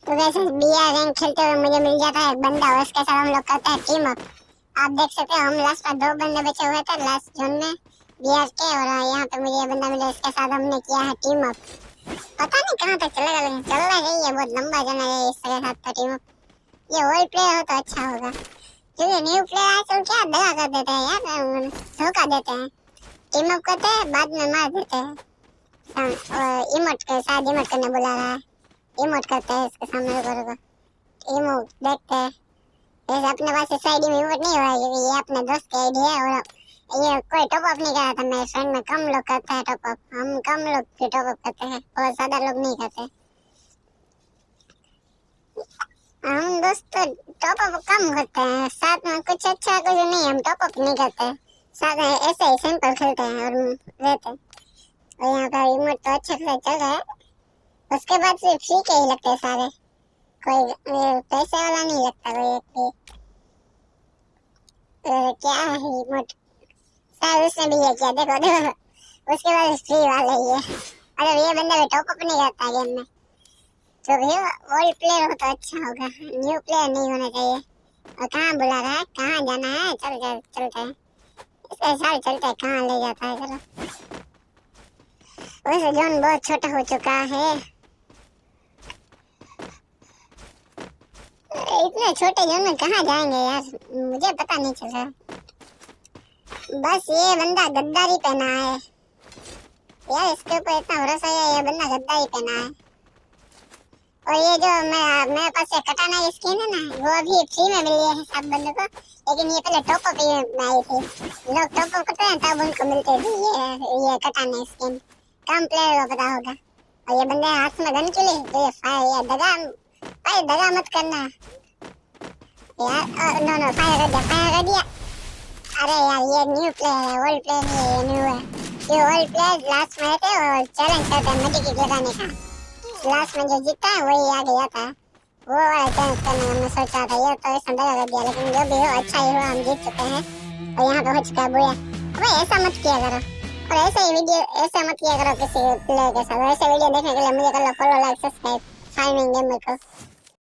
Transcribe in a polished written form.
तो वैसे B R rank खेलते हुए मुझे मिल जाता है एक बंदा और उसके साथ हम लोग करते हैं टीम अप। आप देख सकते हो हम लास्ट में 2 बंदे बचे हुए थे लास्ट जोन में बीआर के, और यहाँ पे मुझे ये बंदा मिला, इसके साथ हमने किया है टीम अप। पता नहीं कहाँ तक चलेगा लेकिन चल रहा है, ये बहुत लंबा चला है इसके साथ का टीम अप। ये ओल्ड प्लेयर हो तो अच्छा होगा, क्योंकि न्यू प्लेयर आजकल क्या दगा कर देते हैं यार, धोखा देते हैं। टीम अप करते हैं बाद में मार देते हैं। और इमोट के साथ इमोट करने बुला रहा है, इमोट करते हैं इसके सामने रुको, इमोट देखते हैं। वैसे अपने पास इस आईडी में इमोट नहीं हो रहा है क्योंकि ये अपने दोस्त की आईडी है, और ये कोई टॉप अप नहीं कर रहा था। मेरे फ्रेंड में कम लोग करते हैं टॉप अप, हम कम लोग टॉप अप करते हैं और ज्यादा लोग नहीं करते। हम दोस्त तो टॉप अप कम करते हैं, साथ में कुछ अच्छा कुछ नहीं, हम टॉप अप नहीं करते, साथ में ऐसे ही सिंपल खेलते हैं और रहते हैं। और यहाँ का इमोट तो अच्छे से चल रहा है, उसके बाद फिर फ्री के ही लगते हैं सारे, कोई पैसे वाला नहीं लगता कोई एक भी। क्या है इमोट, शायद उसने भी ये किया, देखो देखो उसके बाद फ्री वाले ही है। अरे ये बंदा भी टॉप अप नहीं करता गेम में, तो भी ओल्ड प्लेयर हो तो अच्छा होगा, न्यू प्लेयर नहीं होना चाहिए। और कहाँ बुला रहा है, कहाँ जाना है, चल चल चलते हैं इसके साथ, चलते हैं कहाँ ले जाता है। चलो वैसे जोन बहुत छोटा हो चुका है, इतने छोटे जोन में कहाँ जाएंगे यार, मुझे पता नहीं चल रहा। बस ये बंदा गद्दारी पहना है यार, इसके ऊपर इतना भरोसा है, ये बंदा गद्दारी पहना है। और ये जो मेरे पास ये कटाना की स्किन है ना, वो अभी फ्री में मिली है सब बंदों को, लेकिन ये पहले टॉप अप में आई थी। लोग टॉप अप करते हैं तब उनको मिलते थे ये कटाना स्किन, कम प्लेयर को पता होगा। और ये बंदे हाथ में गन के लिए तो ये फायर, ये दगा भाई, दगा मत करना यार। नो नो, फायर कर दिया। अरे यार ये न्यू प्लेयर है, ओल्ड प्लेयर नहीं है, ये न्यू है। ये ओल्ड प्लेयर लास्ट में थे और चैलेंज करते हैं मेडिकेट लगाने का, लास्ट में जो जीता है वही आगे जाता है। वो वाला चैलेंज करने का मैं सोचा था, ये तो इसने दगा कर दिया, लेकिन जो भी हो अच्छा ही हुआ, हम जीत चुके हैं। और यहाँ पे हो चुका है बुया। अबे ऐसा मत किया करो, और ऐसे ही वीडियो ऐसा मत किया करो किसी प्लेयर के साथ। ऐसे वीडियो देखने के लिए मुझे कर लो follow, like, subscribe Fining Gamer को।